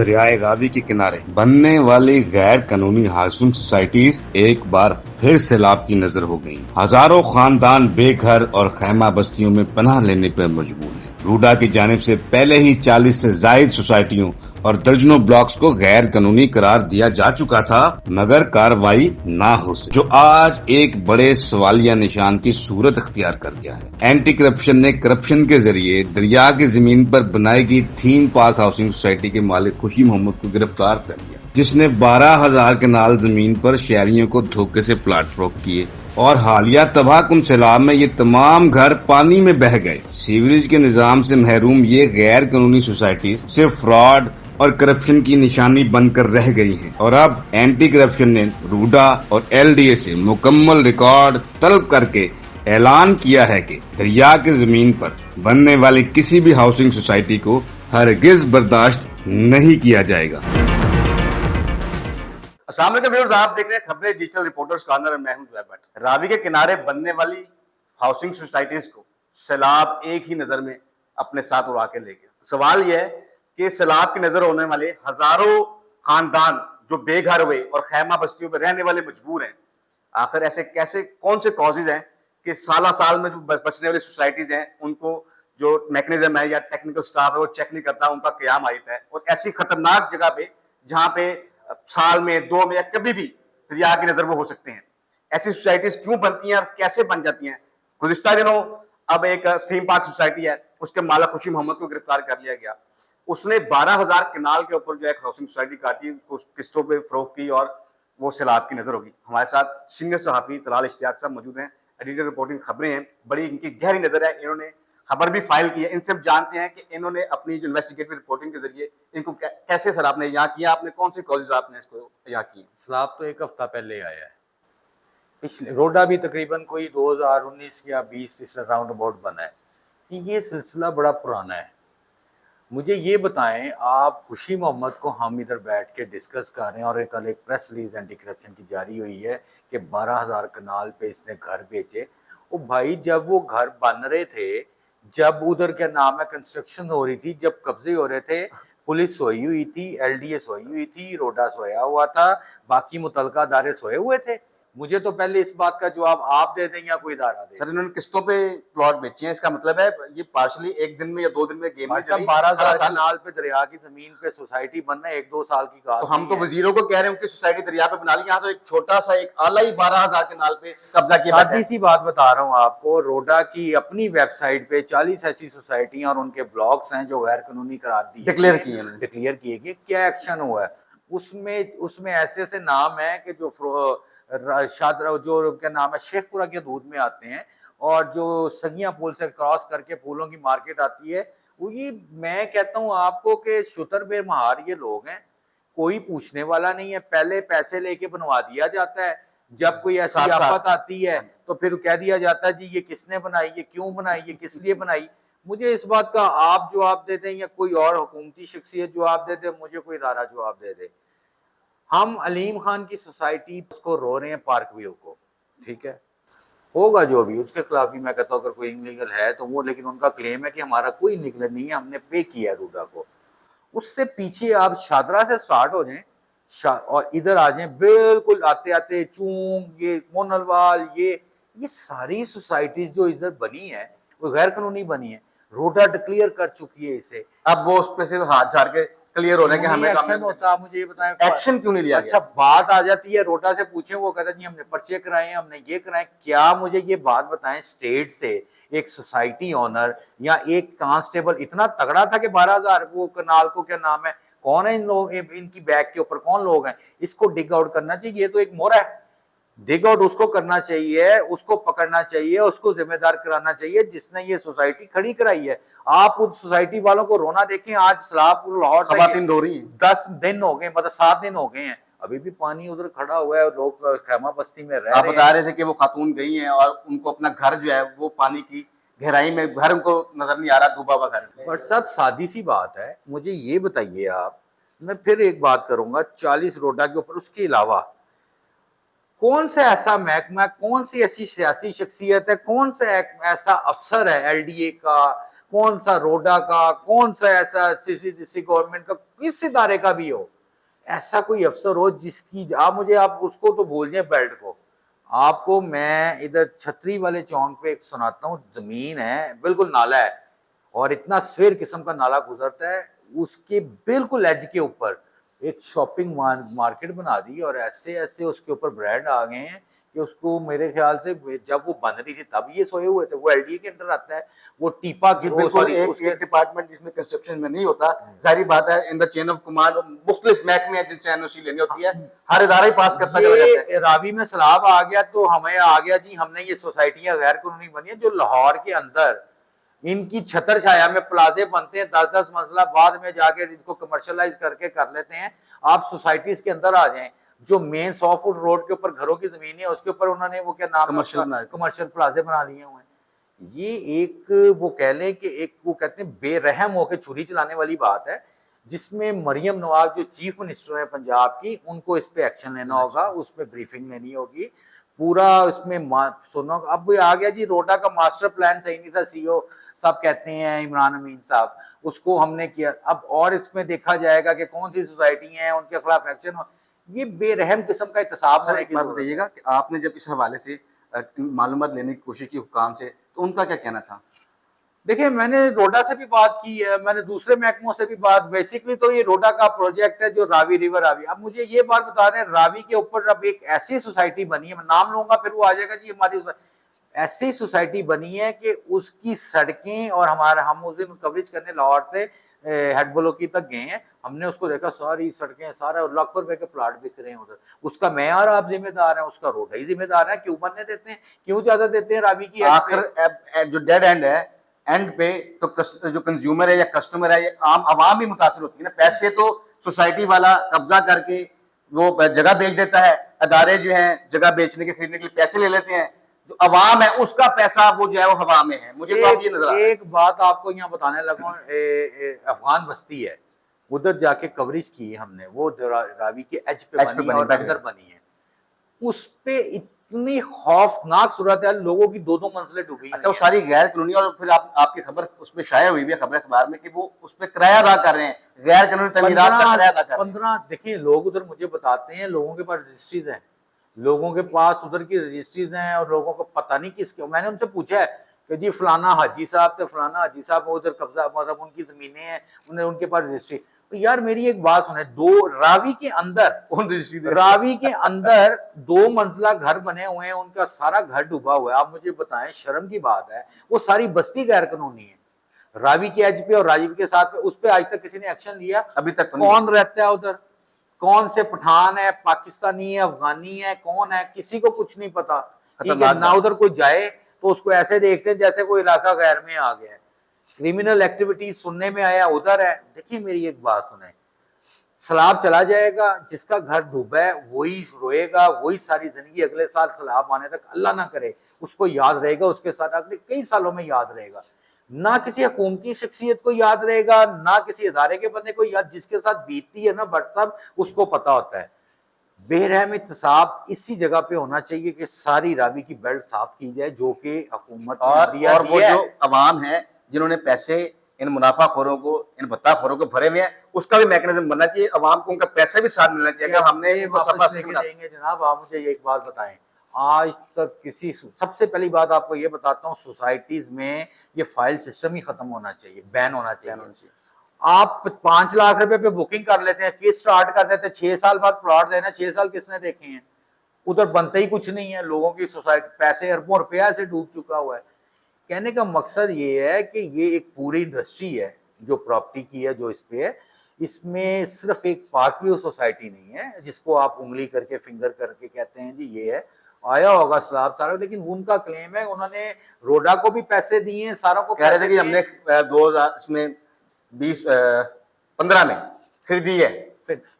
دریائے راوی کے کنارے بننے والی غیر قانونی ہاؤسنگ سوسائٹیز ایک بار پھر سیلاب کی نظر ہو گئیں۔ ہزاروں خاندان بے گھر اور خیمہ بستیوں میں پناہ لینے پر مجبور ہیں۔ روڈا کی جانب سے پہلے ہی 40 سے زائد سوسائٹیوں اور درجنوں بلاکس کو غیر قانونی قرار دیا جا چکا تھا، مگر کارروائی نہ ہو سکی، جو آج ایک بڑے سوالیہ نشان کی صورت اختیار کر گیا ہے۔ اینٹی کرپشن نے کرپشن کے ذریعے دریا کی زمین پر بنائی گئی تھیم پارک ہاؤسنگ سوسائٹی کے مالک خوشی محمد کو گرفتار کر لیا، جس نے 12,000 کنال زمین پر شہریوں کو دھوکے سے پلاٹ فروخت کیے، اور حالیہ تباہ کن سیلاب میں یہ تمام گھر پانی میں بہہ گئے۔ سیوریج کے نظام سے محروم یہ غیر قانونی سوسائٹیز صرف فراڈ اور کرپشن کی نشانی بن کر رہ گئی ہیں، اور اب اینٹی کرپشن نے روڈا اور ایل ڈی اے سے مکمل ریکارڈ طلب کر کے اعلان کیا ہے کہ دریا کی زمین پر بننے والی کسی بھی ہاؤسنگ سوسائٹی کو ہرگز برداشت نہیں کیا جائے گا۔ السلام علیکم ویورز، آپ دیکھ رہے ہیں خبریں ڈیجیٹل رپورٹرز کارنر، میں ہوں زہیر بٹ۔ راوی کے کنارے بننے والی ہاؤسنگ سوسائٹیز کو سیلاب ایک ہی نظر میں اپنے ساتھ اڑا کے لے گیا۔ سوال یہ ہے کہ سیلاب کی نظر ہونے والے ہزاروں خاندان جو بے گھر ہوئے اور خیمہ بستیوں میں رہنے والے مجبور ہیں، آخر ایسے کیسے کون سے کازز ہیں کہ سالہ سال میں جو بچنے والی سوسائٹیز ہیں ان کو جو میکنزم ہے یا ٹیکنیکل سٹاف ہے وہ چیک نہیں کرتا، ان کا قیام آیت ہے، اور ایسی خطرناک جگہ پہ جہاں پہ سال میں 2 میں یا کبھی بھی دریا کی نظر وہ ہو سکتے ہیں، ایسی سوسائٹیز کیوں بنتی ہیں اور کیسے بن جاتی ہیں؟ گزشتہ دنوں اب ایک تھیم پارک سوسائٹی ہے، اس کے مالک خوشی محمد کو گرفتار کر لیا گیا۔ اس نے 12,000 کنال کے اوپر جو ایک ہاؤسنگ سوسائٹی کاٹی، قسطوں پہ فروخت کی، اور وہ سیلاب کی نظر ہوگی۔ ہمارے ساتھ سینئر صحافی طلال اشتیاق صاحب موجود ہیں، ایڈیٹر رپورٹنگ خبریں ہیں، بڑی ان کی گہری نظر ہے، انہوں نے خبر بھی فائل کی ہے۔ ان سے ہم جانتے ہیں کہ انہوں نے اپنی جو انویسٹیگیٹو رپورٹنگ کے ذریعے ان کو کیسے سر آپ نے یہاں کیا، آپ نے کون سے کازز آپ نے اس کو یہاں کی؟ سیلاب تو ایک ہفتہ پہلے آیا ہے، پچھلے روڈا بھی تقریباً کوئی 2019 یا 20 اس راؤنڈ اباؤٹ بنا ہے۔ یہ سلسلہ بڑا پرانا ہے۔ مجھے یہ بتائیں، آپ خوشی محمد کو ہم ادھر بیٹھ کے ڈسکس کر رہے ہیں، اور کل ایک پریس ریلیز اینٹی کرپشن کی جاری ہوئی ہے کہ 12,000 کنال پہ اس نے گھر بیچے۔ او بھائی، جب وہ گھر بن رہے تھے، جب ادھر کیا نام ہے کنسٹرکشن ہو رہی تھی، جب قبضے ہو رہے تھے، پولیس سوئی ہوئی تھی، ایل ڈی اے سوئی ہوئی تھی، روڈا سویا ہوا تھا، باقی متعلقہ ادارے سوئے ہوئے تھے۔ مجھے تو پہلے اس بات کا جواب آپ دے دیں یا کوئی ادارہ دے۔ سر انہوں نے قسطوں پہ پلاٹ بیچے ہیں، اس کا مطلب ہے یہ پارشلی ایک دن میں یا 2 دن میں گیم نہیں چلی۔ 12,000 کنال پہ دریا کی زمین پہ سوسائٹی بننا 1-2 سال کی کار۔ تو ہم تو وزیروں کو کہہ رہے ہیں ان کی سوسائٹی دریا پہ بنا لی، یہاں تو ایک چھوٹا سا ایک آلہ ہی 12,000 کنال پہ قبضہ کیا بیٹھا ہے۔ سادی سی بات بتا رہا ہوں آپ کو، روڈا کی اپنی ویب سائٹ پہ 40 ایسی سوسائٹیاں اور ان کے بلاکس ہیں جو غیر قانونی قرار دیے ڈکلیئر کیے ہیں، ڈکلیئر کیے گئے۔ کیا ایکشن ہوا ہے اس میں ایسے ایسے نام ہیں کہ جو جو کیا نام ہے شیخ پورہ کے حدود میں آتے ہیں، اور جو سگیاں پول سے کراس کر کے پھولوں کی مارکیٹ آتی ہے، وہی میں کہتا ہوں آپ کو کہ شتر بے مہار یہ لوگ ہیں، کوئی پوچھنے والا نہیں ہے۔ پہلے پیسے لے کے بنوا دیا جاتا ہے، جب کوئی ایسی آفت آتی ہے تو پھر کہہ دیا جاتا ہے جی یہ کس نے بنائی، یہ کیوں بنائی، یہ کس لیے بنائی۔ مجھے اس بات کا آپ جواب دے دیں یا کوئی اور حکومتی شخصیت جواب دے دے، مجھے کوئی ادارہ جواب دے دے۔ ہم علیم خان کی سوسائٹی اس کو رو رہے ہیں، پارک ویو کو، ٹھیک ہے، ہوگا جو بھی، اس کے خلاف بھی میں کہتا ہوں اگر کوئی انلیگل ہے تو وہ، لیکن ان کا کلیم ہے کہ ہمارا کوئی انلیگل نہیں ہے، ہم نے پے کیا ہے روڈا کو۔ اس سے پیچھے آپ شادرہ سے سٹارٹ ہو جائیں اور ادھر آ جائیں، بالکل آتے آتے چونگ، یہ مونلوال، یہ ساری سوسائٹیز جو ادھر بنی ہیں وہ غیر قانونی بنی ہیں۔ روڈا ڈکلیئر کر چکی ہے اسے، اب وہ اس پہ صرف ہاتھ جھاڑ کے کلیئر ہونے کے ہمیں ایکشن ہوتا۔ مجھے یہ بتائیں ایکشن کیوں نہیں لیا گیا؟ اچھا بات آ جاتی ہے روڈا سے پوچھیں، وہ کہتا ہے جی ہم نے پرچے کرائے ہیں، ہم نے یہ کرائے۔ کیا مجھے یہ بات بتائیں، اسٹیٹ سے ایک سوسائٹی اونر یا ایک کانسٹیبل اتنا تگڑا تھا کہ 12,000 وہ کنال کو کیا نام ہے، کون ہے ان لوگ، ان کی بیک کے اوپر کون لوگ ہیں، اس کو ڈگ آؤٹ کرنا چاہیے۔ یہ تو ایک مورا ہے، ڈگ آؤٹ اس کو کرنا چاہیے، اس کو پکڑنا چاہیے، اس کو ذمہ دار کرانا چاہیے جس نے یہ سوسائٹی کھڑی کرائی ہے۔ آپ اس سوسائٹی والوں کو رونا دیکھیں، آج سیلاب لاہور سے خواتین رو رہی ہیں، 10 دن ہو گئے، مطلب 7 دن ہو گئے ہیں، ابھی بھی پانی ادھر کھڑا ہوا ہے، لوگ خیمہ بستی میں رہ رہے ہیں۔ آپ بتا رہے تھے کہ وہ خاتون گئی ہیں اور ان کو اپنا گھر جو ہے وہ پانی کی گہرائی میں، گھر ان کو نظر نہیں آ رہا، ڈوبا ہوا گھر۔ بٹ سب سادی سی بات ہے، مجھے یہ بتائیے آپ، میں پھر ایک بات کروں گا، 40 روڈا کے اوپر، اس کے علاوہ کون سا ایسا محکمہ، کون سی ایسی سیاسی شخصیت ہے، کون سا ایسا افسر ہے ایل ڈی اے کا، کون سا روڈا کا، کون سا ایسا سی گورنمنٹ کا کس ادارے کا بھی ہو، ایسا کوئی افسر ہو جس کی آپ اس کو تو بھول جائیں بیلٹ کو. آپ کو میں ادھر چھتری والے چونک پہ ایک سناتا ہوں، زمین ہے بالکل نالا ہے اور اتنا سویر قسم کا نالا گزرتا ہے، اس کے بالکل ایج کے اوپر ایک شاپنگ مارکیٹ بنا دی اور ایسے ایسے اس کے اوپر برانڈ آ گئے ہیں کہ اس کو میرے خیال سے جب وہ بن رہی تھی تب یہ سوئے ہوئے تھے. وہ ایل ڈی اے کے انڈر آتا ہے، وہ ٹیپا کی بالکل ایک ڈپارٹمنٹ جس میں کنسٹرکشن میں نہیں ہوتا، ظاہری بات ہے ان دا چین آف کمانڈ مختلف محکمے ہیں جن سے این او سی لینی ہوتی ہے، ہر ادارہ ہی پاس کرتا چلا جاتا ہے. راوی میں سیلاب آ گیا تو ہمیں آ گیا جی، ہم نے یہ سوسائٹیاں غیر قانونی بنی ہیں جو لاہور کے اندر ان کی چھتر چھایا میں پلازے بنتے ہیں 10-10 منزلہ، بعد میں جا کے ان کو کمرشلائز کر کے کر لیتے ہیں. آپ سوسائٹیز کے اندر آ جائیں، جو مین 100 فٹ روڈ کے اوپر گھروں کی زمین ہے اس کے اوپر انہوں نے وہ کیا نام کمرشل پلازے بنا لیے ہوئے ہیں. یہ ایک وہ کہہ لیں کہ ایک وہ کہتے ہیں بے رحم ہو کے چھری چلانے والی بات ہے، جس میں مریم نواز جو چیف منسٹر ہیں پنجاب کی، ان کو اس پہ ایکشن لینا ہوگا، اس پہ بریفنگ لینی ہوگی پورا اس میں سننا. اب آ گیا جی روڈا کا ماسٹر پلان صحیح نہیں تھا، سی او صاحب کہتے ہیں عمران امین صاحب، اس کو ہم نے کیا. اب اور اس میں دیکھا جائے گا کہ کون سی سوسائٹی ہیں ان کے خلاف ایکشن ہو. یہ بے رحم قسم کا احتساب ہونے کی ضرورت ہے. بتائیے گا کہ آپ نے جب اس حوالے سے معلومات لینے کی کوشش کی حکام سے تو ان کا کیا کہنا تھا؟ دیکھیں میں نے روڈا سے بھی بات کی ہے، میں نے دوسرے محکموں سے بھی بات، بیسیکلی تو یہ روڈا کا پروجیکٹ ہے جو راوی ریور راوی. اب مجھے یہ بات بتا رہے ہیں راوی کے اوپر اب ایک ایسی سوسائٹی بنی ہے، میں نام لوں گا پھر وہ آ جائے گا جی ہماری ایسی سوسائٹی بنی ہے کہ اس کی سڑکیں اور ہم اس دن کوریج کرنے لاہور سے ہیڈ بلوکی تک گئے ہیں، ہم نے اس کو دیکھا ساری سڑکیں سارا لاکھوں روپے کے پلاٹ بک رہے ہیں ادھر. اس کا معیار آپ ذمہ دار ہیں، اس کا روڈا ہی ذمہ دار ہے. کیوں بننے دیتے ہیں، کیوں زیادہ دیتے ہیں راوی کی آخر جو ڈیڈ اینڈ ہے اینڈ پہ تو جو کنزیومر ہے یا کسٹمر ہے، یہ عام عوام بھی متاثر ہوتی ہے نا. پیسے تو سوسائٹی والا قبضہ کر کے وہ جگہ بیچ دیتا ہے، ادارے جو ہیں جگہ بیچنے کے خریدنے کے لیے پیسے لے لیتے ہیں، جو عوام ہے اس کا پیسہ وہ جو ہے وہ ہوا میں ہے. مجھے تو یہ نظر ایک بات آپ کو یہاں بتانے لگا، افغان بستی ہے ادھر جا کے کوریج کی ہم نے، وہ راوی کے ایج پہ بنی اور اندر بنی ہے، اس پہ اتنی خوفناک صورتحال، لوگوں کی 2-2 منزلیں ڈوبی. اچھا وہ ساری غیر قانونی، اور پھر آپ کی خبر اس میں شائع ہوئی بھی ہے خبر اخبار میں کہ وہ اس پہ کرایہ ادا کر رہے ہیں، غیر قانونی تعمیرات کا کرایہ ادا کر رہے ہیں. 15 دیکھیں لوگ ادھر مجھے بتاتے ہیں لوگوں کے پاس رجسٹریز ہیں، لوگوں کے پاس ادھر کی رجسٹریز ہیں اور لوگوں کو پتہ نہیں کس کے. میں نے ان سے پوچھا ہے کہ جی فلانا حاجی صاحب تھے، فلانا حاجی صاحب ادھر قبضہ، مطلب ان کی زمینیں ہیں، ان کے پاس رجسٹری. یار میری ایک بات سنیں، راوی کے اندر 2 منزلہ گھر بنے ہوئے ہیں، ان کا سارا گھر ڈوبا ہوا ہے. آپ مجھے بتائیں شرم کی بات ہے، وہ ساری بستی غیر قانونی ہے راوی کے ایج پہ اور راجیو کے ساتھ پہ. اس پہ آج تک کسی نے ایکشن لیا؟ ابھی تک کون رہتا ہے ادھر، کون سے پٹھان ہے، پاکستانی ہے، افغانی ہے، کون ہے، کسی کو کچھ نہیں پتا. ٹھیک ہے، نہ ادھر کوئی جائے تو اس کو ایسے دیکھتے ہیں جیسے کوئی علاقہ غیر میں آ گیا ہے. کرمنل ایکٹیویٹیز سننے میں آیا ادھر ہے. دیکھیں میری ایک بات سنیں، سیلاب چلا جائے گا، جس کا گھر ڈوبا ہے وہی روئے گا، وہی ساری زندگی اگلے سال سیلاب آنے تک اللہ نہ کرے اس کو یاد رہے گا، اس کے ساتھ اگلے کئی سالوں میں یاد رہے گا. نہ کسی حکومتی شخصیت کو یاد رہے گا، نہ کسی ادارے کے بندے کو یاد. جس کے ساتھ بیتتی ہے نا بٹ صاحب اس کو پتا ہوتا ہے. بے رحم احتساب اسی جگہ پہ ہونا چاہیے کہ ساری راوی کی بیلٹ صاف کی جائے، جو کہ حکومت اور وہ جو عوام ہے جنہوں نے پیسے ان منافع خوروں کو، ان بھتہ خوروں کو بھرے ہوئے ہیں، اس کا بھی میکنزم بننا چاہیے. عوام کو ان کا پیسہ بھی ساتھ ملنا چاہیے. اگر ہم نے واپس لے کے دیں گے جناب. آپ مجھے ایک بات بتائیں، آج تک کسی، سب سے پہلی بات آپ کو یہ بتاتا ہوں، سوسائٹیز میں یہ فائل سسٹم ہی ختم ہونا چاہیے، بین ہونا چاہیے. آپ 5 لاکھ روپے پہ بکنگ کر لیتے ہیں، کیس سٹارٹ کر دیتے ہیں، 6 سال بعد پلاٹ دینا. 6 سال کس نے دیکھے ہیں؟ ادھر بنتا ہی کچھ نہیں ہے. لوگوں کی سوسائٹی پیسے اربوں روپیہ سے ڈوب چکا ہوا ہے. کہنے کا مقصد یہ ہے کہ یہ ایک پوری انڈسٹری ہے جو پراپرٹی کی ہے، جو اس پہ ہے. اس میں صرف ایک پارک ویو سوسائٹی نہیں ہے جس کو آپ انگلی کر کے فنگر کر کے کہتے ہیں جی یہ ہے. آیا ہوگا سیلاب سارا، لیکن ان کا کلیم ہے انہوں نے روڈا کو بھی پیسے دیے ہیں، سارا کو کہہ رہے تھے کہ ہم نے 2015 میں خریدی ہے.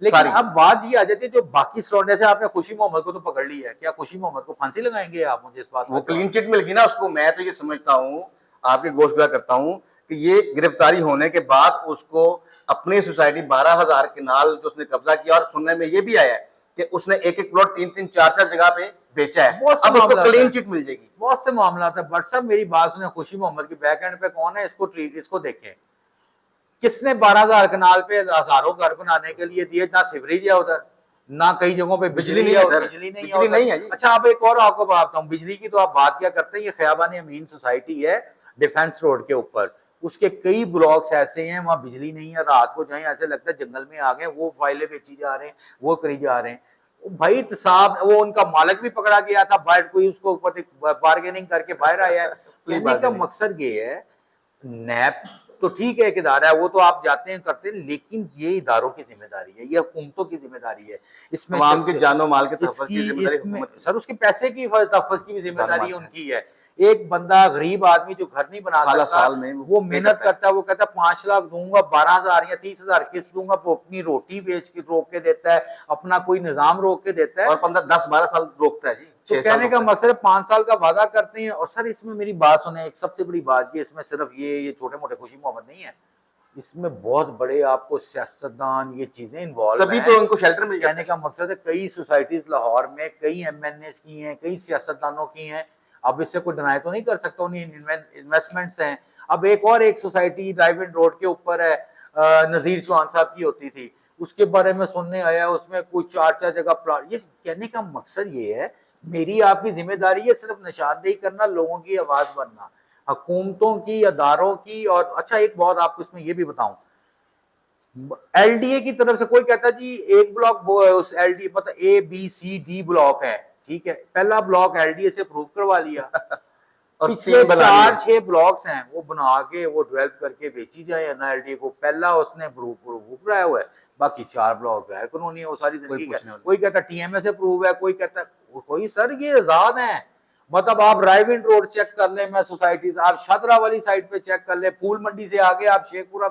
لیکن اب بات یہ آ جاتی ہے جو باقی سراؤنڈ سے آپ نے خوشی محمد کو تو پکڑ لی ہے، کیا خوشی محمد کو پھانسی لگائیں گے آپ؟ مجھے اس بات وہ کلین چٹ مل گئی نا اس کو. میں تو یہ سمجھتا ہوں، آپ کی گوشت گویا کرتا ہوں کہ یہ گرفتاری ہونے کے بعد اس کو اپنی سوسائٹی 12,000 کنال جو اس نے قبضہ کیا، اور سننے میں یہ بھی آیا ہے کہ اس نے ایک پلاٹ 3-3 4-4 جگہ پہ بیچا ہے, بہت سے اب اس کو معاملات کلین ہیں. چٹ مل جائے گی. بہت سے معاملات ہیں. بٹ صاحب میری بات سنیں, خوشی محمد کی بیک اینڈ پہ کون ہے, اس کو دیکھیں. کس نے 12,000 کنال پہ ہزاروں گھر بنانے کے لیے دیے؟ نہ سیوریج ہے ادھر, نہ کئی جگہوں پہ بجلی نہیں ہے, بجلی نہیں ہے جی. اچھا اب ایک اور آپ کو بات بتاؤں, بجلی کی تو آپ بات کیا کرتے ہیں, یہ خیابان امین سوسائٹی ہے ڈیفینس روڈ کے اوپر, اس کے کئی بلاکس ایسے ہیں وہاں بجلی نہیں ہے, رات کو جائیں ایسے لگتا ہے جنگل میں آ گئے, وہ فائلیں بیچی جا رہے ہیں, وہ کری جا رہے ہیں. بھائی صاحب وہ ان کا مالک بھی پکڑا گیا تھا, باہر کوئی اس کو بارگیننگ کر کے باہر آیا ہے. کہنے کا مقصد یہ ہے, نیب تو ٹھیک ہے ایک ادارہ ہے, وہ تو آپ جاتے ہیں کرتے ہیں, لیکن یہ اداروں کی ذمہ داری ہے, یہ حکومتوں کی ذمہ داری ہے. اس میں عوام کے جان و مال کے تحفظ کی ذمہ داری حکومت کی. سر اس کے پیسے کی تحفظ کی بھی ذمہ داری ان کی ہے. ایک بندہ غریب آدمی جو گھر نہیں بنا سکتا, سال میں وہ محنت کرتا ہے, وہ کہتا ہے 5 لاکھ دوں گا, 12,000 یا 30,000 قسط دوں گا, وہ اپنی روٹی بیچ کے روک کے دیتا ہے, اپنا کوئی نظام روک کے دیتا ہے, اور 10-12 سال روکتا ہے جی. تو کہنے کا مقصد ہے 5 سال کا وعدہ کرتے ہیں. اور سر اس میں میری بات سنیں, ایک سب سے بڑی بات یہ, اس میں صرف یہ چھوٹے موٹے خوشی محمد نہیں ہے, اس میں بہت بڑے آپ کو سیاستدان یہ چیزیں انوالو ہیں. تبھی تو ان کو شیلٹر مل جاتا ہے. کہنے کا مقصد ہے کئی سوسائٹیز لاہور میں کئی ایم این ایز کی ہیں, کئی سیاستدانوں کی ہیں, اب اس سے کوئی ڈینائی تو نہیں کر سکتا, انہیں انویسٹمنٹس ہیں. اب ایک سوسائٹی ڈرائیو ان روڈ کے اوپر ہے, نذیر چوہان صاحب کی ہوتی تھی, اس کے بارے میں سننے آیا, اس میں کوئی 4 جگہ پلاٹ. یہ کہنے کا مقصد یہ ہے, میری آپ کی ذمہ داری ہے صرف نشاندہی کرنا, لوگوں کی آواز بننا, حکومتوں کی, اداروں کی. اور اچھا ایک بات آپ کو اس میں یہ بھی بتاؤں, ایل ڈی اے کی طرف سے کوئی کہتا جی ایک بلاک اس ایل ڈی اے مطلب A B C D block ہے, ٹھیک ہے, پہلا بلاک ایل ڈی اے سے اپروو کروا لیا, پچھلے 4-6 بلاکس ہیں وہ بنا کے وہ ڈیولپ کر کے بیچی جائے نا ایل ڈی اے کو. پہلا اس نے اپروو کرایا ہوا ہے, باقی 4 بلاک غیر قانونی ہے, وہ ساری زندگی ہے. کوئی کہتا ٹی ایم ایس اپروو ہے, کوئی کہتا کوئی. سر یہ آزاد ہیں, مطلب آپ ڈرائیو ان روڈ چیک کر لیں, میں سوسائٹیز آپ شادرہ والی سائڈ پہ چیک کر لیں, پھول منڈی سے آگے آپ شیخ پورہ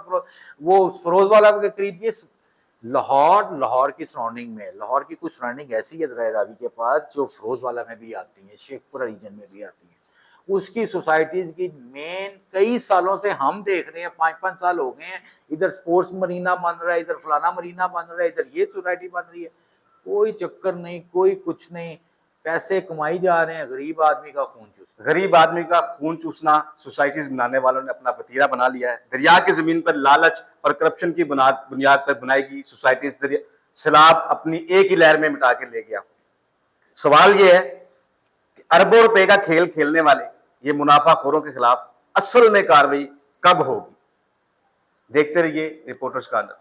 وہ فروز والا کے قریب, یہ لاہور کی سراؤنڈنگ میں, لاہور کی کچھ سراؤنڈنگ ایسی ہے دریا راوی کے پاس جو فروز والا میں بھی آتی ہیں, شیخ پورہ ریجن میں بھی آتی ہیں. اس کی سوسائٹیز کی مین کئی سالوں سے ہم دیکھ رہے ہیں, 5 سال ہو گئے ہیں, ادھر سپورٹس مرینا بن رہا ہے, ادھر فلانا مرینا بن رہا ہے, ادھر یہ سوسائٹی بن رہی ہے, کوئی چکر نہیں, کوئی کچھ نہیں, پیسے کمائی جا رہے ہیں, غریب آدمی کا خون چوسنا. غریب آدمی کا خون چوسنا سوسائٹیز بنانے والوں نے اپنا وتیرہ بنا لیا ہے. دریا کی زمین پر لالچ اور کرپشن کی بنیاد پر بنائی گئی سوسائٹیز سیلاب اپنی ایک ہی لہر میں مٹا کے لے گیا. سوال یہ ہے کہ اربوں روپے کا کھیل کھیلنے والے یہ منافع خوروں کے خلاف اصل میں کارروائی کب ہوگی؟ دیکھتے رہیے رپورٹرز کارنر.